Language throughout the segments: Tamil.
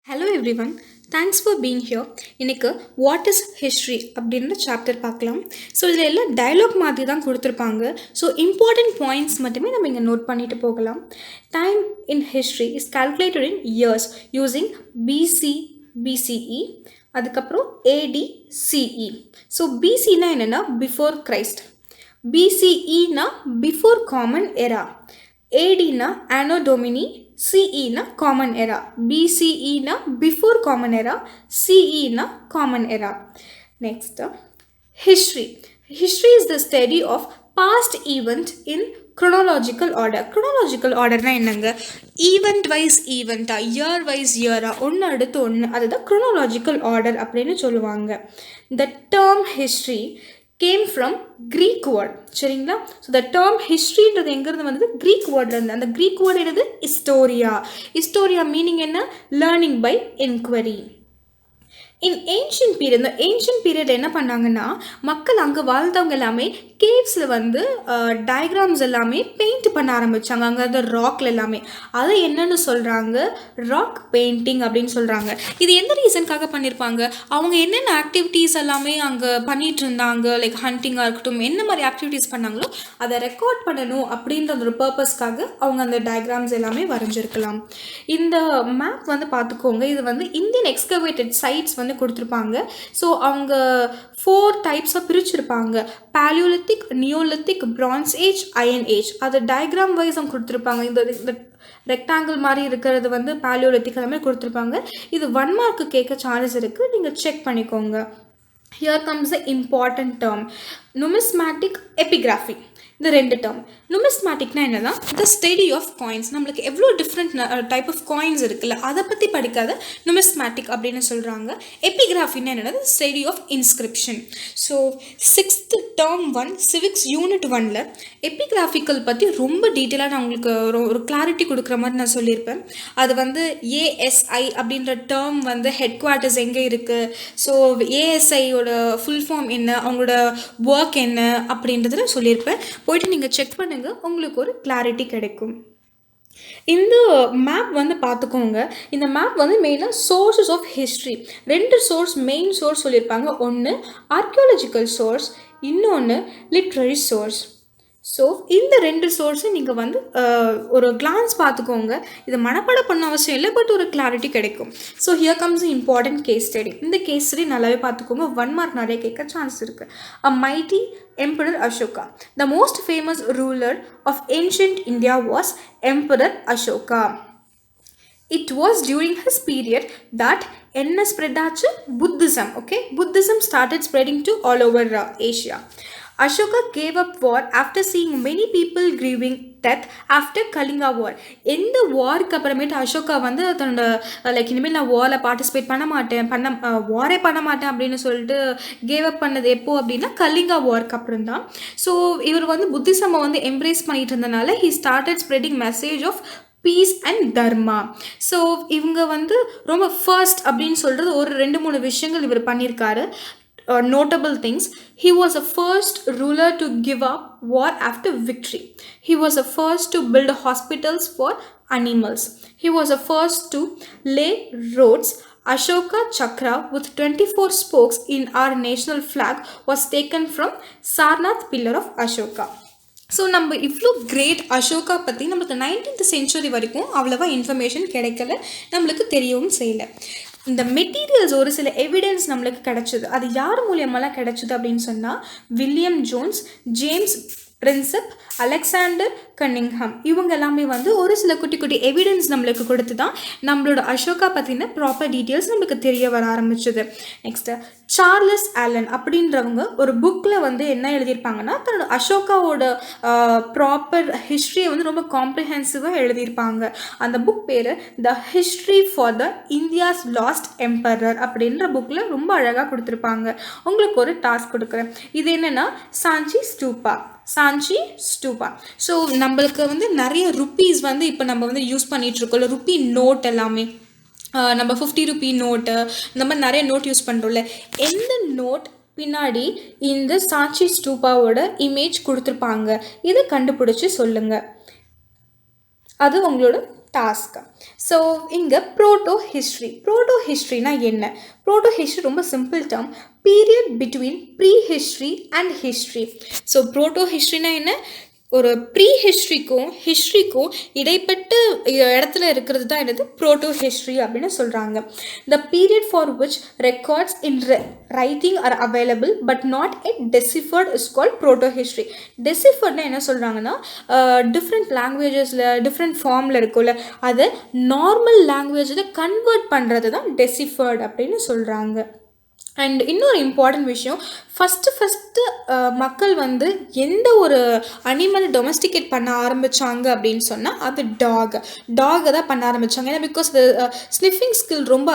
Hello everyone, thanks for being here. இன்னைக்கு வாட் இஸ் ஹிஸ்ட்ரி அப்படின்ற சாப்டர் பார்க்கலாம். ஸோ இதில் எல்லாம் டயலாக் மாதிரி தான் கொடுத்துருப்பாங்க. ஸோ இம்பார்ட்டன்ட் பாயிண்ட்ஸ் மட்டுமே நம்ம இங்கே நோட் பண்ணிட்டு போகலாம். Time in history is calculated in years using BCE, அதுக்கப்புறம் ஏடிசிஇ. ஸோ பிசினா என்னென்னா பிஃபோர் கிரைஸ்ட், பிசிஇனா பிஃபோர் காமன் எரா, ஏடினா ஆனோ டொமினி, சிஇனா காமன் எரா. பிசிஇனா பிஃபோர் காமன் எரா, சிஇனா common era. Next history. History is the study of past event in chronological order. குரோனாலஜிக்கல் ஆர்டர்னா என்னங்க? ஈவெண்ட் வைஸ் ஈவெண்ட்டா, இயர் வைஸ் இயரா, ஒன்று அடுத்து ஒன்று, அதுதான் குரோனாலஜிக்கல் ஆர்டர் அப்படின்னு சொல்லுவாங்க. The term history came from Greek word. சரிங்களா? ஸோ த டேர்ம் ஹிஸ்ட்ரின்றது எங்கேருந்து வந்தது? க்ரீக் வேர்ட்லேருந்து. அந்த க்ரீக் வேர்டு என்னது? ஹிஸ்டோரியா. ஹிஸ்டோரியா மீனிங் என்ன? Learning by enquiry. In ancient period, இந்த ஏன்ஷியன்ட் பீரியட் என்ன பண்ணாங்கன்னா, மக்கள் அங்கே வாழ்ந்தவங்க எல்லாமே கேவ்ஸில் வந்து டயக்ராம்ஸ் எல்லாமே பெயிண்ட் பண்ண ஆரம்பித்தாங்க. அங்கே அந்த ராக்ல எல்லாமே. அதை என்னென்னு சொல்கிறாங்க? ராக் பெயிண்டிங் அப்படின்னு சொல்கிறாங்க. இது எந்த ரீசனுக்காக பண்ணியிருப்பாங்க? அவங்க என்னென்ன ஆக்டிவிட்டீஸ் எல்லாமே அங்கே பண்ணிகிட்டு இருந்தாங்க, லைக் ஹண்டிங்காக இருக்கட்டும், என்ன மாதிரி ஆக்டிவிட்டீஸ் பண்ணாங்களோ அதை ரெக்கார்ட் பண்ணணும் அப்படின்ற ஒரு பர்பஸ்க்காக அவங்க அந்த டயக்ராம்ஸ் எல்லாமே வரைஞ்சிருக்கலாம். இந்த மேப் வந்து பார்த்துக்கோங்க. இது வந்து இந்தியன் எக்ஸ்கவேட்டட் சைட்ஸ் வந்து கொடுத்துருப்பாங்க. ஸோ அவங்க 4 டைப்ஸாக பிரிச்சிருப்பாங்க. Paleolithic, neolithic, bronze age, iron age. அது டயக்ராம் வைஸ் அவங்க கொடுத்துருப்பாங்க. இந்த ரெக்டாங்கிள் மாதிரி இருக்கிறது வந்து பேலியோலித்திக், அந்த மாதிரி கொடுத்துருப்பாங்க. இது 1 மார்க்கு கேட்க சான்ஸ் இருக்குது, நீங்கள் செக் பண்ணிக்கோங்க. Here comes the important term, numismatic epigraphy. இந்த 2 டேர்ம். நுமிஸ்மேட்டிக்னா என்னன்னா த ஸ்டடி ஆஃப் காயின்ஸ். நம்மளுக்கு எவ்வளோ டிஃப்ரெண்ட் டைப் ஆஃப் காயின்ஸ் இருக்குல்ல, அதை பற்றி படிக்காத நுமிஸ்மேட்டிக் அப்படின்னு சொல்கிறாங்க. எபிகிராஃபின்னா என்னன்னா study of inscription. So 6th term 1 civics unit 1ல் எபிகிராஃபிக்கல் பற்றி ரொம்ப டீட்டெயிலாக நான் உங்களுக்கு ஒரு கிளாரிட்டி கொடுக்குற மாதிரி நான் சொல்லியிருப்பேன். அது வந்து ஏஎஸ்ஐ அப்படின்ற டேர்ம் வந்து ஹெட் குவார்ட்டர்ஸ் எங்கே இருக்குது, ஸோ ஏஎஸ்ஐயோட ஃபுல் ஃபார்ம் என்ன, அவங்களோட ஒர்க் என்ன அப்படின்றத நான் சொல்லியிருப்பேன். போய்ட்டு நீங்கள் செக் பண்ணுங்கள், உங்களுக்கு ஒரு கிளாரிட்டி கிடைக்கும். இந்த மேப் வந்து பார்த்துக்கோங்க. இந்த மேப் வந்து மெயினாக sources of history. 2 source, main source சொல்லியிருப்பாங்க. ஒன்று ஆர்கியாலஜிக்கல் சோர்ஸ், இன்னொன்று லிட்ரரி சோர்ஸ். ஸோ இந்த 2 சோர்ஸை நீங்கள் வந்து ஒரு கிளான்ஸ் பார்த்துக்கோங்க. இது மனப்பாடம் பண்ண அவசியம் இல்லை, பட் ஒரு கிளாரிட்டி கிடைக்கும். So here comes important case study. இந்த கேஸ் ஸ்டடி நல்லாவே பார்த்துக்கோங்க. 1 மார்க் நிறைய கேட்க சான்ஸ் இருக்குது. A mighty Emperor Ashoka. The most famous ruler of ancient India was Emperor Ashoka. It was during his period that என்ன spread ஆச்சு? Buddhism. Okay, Buddhism started spreading to all over Asia. Ashoka gave up war after seeing many people grieving death after Kalinga war. எந்த வார்க்கு அப்புறமேட்டு அசோகா வந்து தன்னோட லைக் இனிமேல் நான் வாரில் பார்ட்டிசிபேட் பண்ண மாட்டேன், வாரே பண்ண மாட்டேன் அப்படின்னு சொல்லிட்டு கேவ் அப் பண்ணது எப்போ அப்படின்னா கலிங்கா வார்க்கு அப்புறம் தான். ஸோ இவர் வந்து புத்திசம்மை வந்து எம்ப்ரேஸ் பண்ணிட்டு இருந்தனால he started spreading message of peace and dharma. So இவங்க வந்து ரொம்ப ஃபர்ஸ்ட் அப்படின்னு சொல்கிறது ஒரு 2-3 விஷயங்கள் இவர் பண்ணியிருக்காரு. Notable things: he was the first ruler to give up war after victory. He was the first to build hospitals for animals. He was the first to lay roads. Ashoka Chakra with 24 spokes in our national flag was taken from Sarnath pillar of Ashoka. So நம்ம இவ்வளோ கிரேட் அசோகா பற்றி நம்மளுக்கு 19th century வரைக்கும் அவ்வளோவா இன்ஃபர்மேஷன் கிடைக்கல, நம்மளுக்கு தெரியவும் செய்யலை. இந்த மெட்டீரியல்ஸ் ஒரு சில எவிடன்ஸ் நம்மளுக்கு கிடச்சிது. அது யார் மூலியமெல்லாம் கிடச்சிது அப்படின்னு சொன்னால் William Jones, James Prinsep, Alexander Cunningham, இவங்க எல்லாமே வந்து ஒரு சில குட்டி குட்டி எவிடன்ஸ் நம்மளுக்கு கொடுத்து தான் நம்மளோட அசோகா பற்றின ப்ராப்பர் டீட்டெயில்ஸ் நம்மளுக்கு தெரிய வர ஆரம்பிச்சது. நெக்ஸ்ட்டு சார்லஸ் ஆலன் அப்படின்றவங்க ஒரு புக்கில் வந்து என்ன எழுதியிருப்பாங்கன்னா தன்னோட அசோகாவோட ப்ராப்பர் ஹிஸ்ட்ரியை வந்து ரொம்ப காம்ப்ரிஹென்சிவாக எழுதியிருப்பாங்க. அந்த புக் பேர் the history for the India's last emperor அப்படின்ற புக்கில் ரொம்ப அழகாக கொடுத்துருப்பாங்க. உங்களுக்கு ஒரு டாஸ்க் கொடுக்குறேன். இது என்னென்னா சாஞ்சி ஸ்டூபா. ஸோ நம்மளுக்கு வந்து நிறைய ருப்பீஸ் வந்து இப்போ நம்ம வந்து யூஸ் பண்ணிகிட்ருக்கோம்ல, ருப்பி நோட் எல்லாமே, நம்ம 50 ரூபி நோட்டு, இந்த மாதிரி நிறைய நோட் யூஸ் பண்ணுறோம்ல, எந்த நோட் பின்னாடி இந்த சாஞ்சி ஸ்டூபாவோட இமேஜ் கொடுத்துருப்பாங்க, இதை கண்டுபிடிச்சி சொல்லுங்கள். அது உங்களோட டாஸ்க். ஸோ இங்கே ப்ரோட்டோ ஹிஸ்ட்ரினா என்ன? ப்ரோட்டோ ஹிஸ்ட்ரி ரொம்ப simple term, period between pre history and history. So proto ஹிஸ்ட்ரினா என்ன? ஒரு ப்ரீ ஹிஸ்ட்ரிக்கும் இடைப்பட்ட இடத்துல இருக்கிறது தான் என்னது ப்ரோட்டோ ஹிஸ்ட்ரி அப்படின்னு சொல்கிறாங்க. The period for which records in writing are available but not yet deciphered is called proto history. டெசிஃபர்ட்னா என்ன சொல்கிறாங்கன்னா, டிஃப்ரெண்ட் லாங்குவேஜஸில் டிஃப்ரெண்ட் ஃபார்மில் இருக்கும்ல, அதை நார்மல் லாங்குவேஜில் கன்வெர்ட் பண்ணுறது தான் டெசிஃபர்ட் அப்படின்னு சொல்கிறாங்க. அண்ட் இன்னொரு இம்பார்ட்டன்ட் விஷயம், ஃபஸ்ட்டு மக்கள் வந்து எந்த ஒரு அனிமல் டொமஸ்டிகேட் பண்ண ஆரம்பித்தாங்க அப்படின்னு சொன்னால் அது டாகை தான் பண்ண ஆரம்பித்தாங்க. ஏன்னா பிகாஸ் ஸ்னிஃபிங் ஸ்கில் ரொம்ப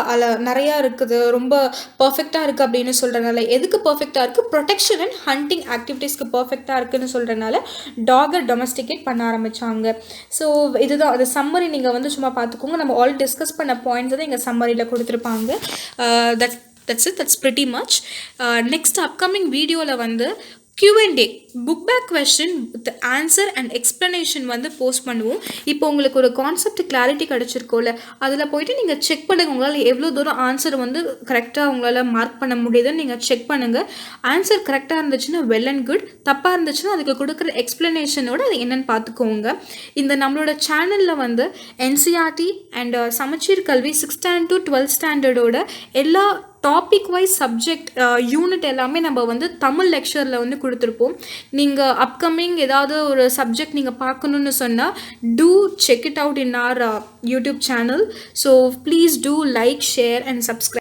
நிறையா இருக்குது, ரொம்ப பர்ஃபெக்டாக இருக்குது அப்படின்னு சொல்கிறனால. எதுக்கு பர்ஃபெக்டாக இருக்குது? ப்ரொடெக்ஷன் அண்ட் ஹண்டிங் ஆக்டிவிட்டீஸ்க்கு பர்ஃபெக்டாக இருக்குதுன்னு சொல்கிறனால டாகை டொமஸ்டிகேட் பண்ண ஆரம்பித்தாங்க. ஸோ இதுதான் அது சம்மரி. நீங்கள் வந்து சும்மா பார்த்துக்கோங்க, நம்ம ஆல் டிஸ்கஸ் பண்ண பாயிண்ட்ஸ் தான் எங்கள் சம்மரியில் கொடுத்துருப்பாங்க. That's pretty much. Next upcoming video la vandu Q&A book back question with answer and explanation வந்து போஸ்ட் பண்ணுவோம். இப்போ உங்களுக்கு ஒரு கான்செப்ட் கிளாரிட்டி கிடச்சிருக்கோல, அதில் போயிட்டு நீங்கள் செக் பண்ணுங்கள், உங்களால் எவ்வளோ தூரம் ஆன்சர் வந்து கரெக்டாக உங்களால் மார்க் பண்ண முடியுதுன்னு நீங்கள் செக் பண்ணுங்கள். ஆன்சர் கரெக்டாக இருந்துச்சுன்னா வெல் அண்ட் குட், தப்பாக இருந்துச்சுன்னா அதுக்கு கொடுக்குற எக்ஸ்ப்ளனேஷனோட அது என்னென்னு பார்த்துக்கோங்க. இந்த நம்மளோட சேனலில் வந்து NCERT அண்ட் சமச்சீர் கல்வி 6th standard to 12th standardோட எல்லா டாபிக் வைஸ் சப்ஜெக்ட் யூனிட் எல்லாமே நம்ம வந்து தமிழ் லெக்சரில் வந்து கொடுத்துருப்போம். நீங்கள் அப்கமிங் ஏதாவது ஒரு சப்ஜெக்ட் நீங்கள் பார்க்கணுன்னு சொன்னால் to check it out in our YouTube channel. So please do like, share and subscribe.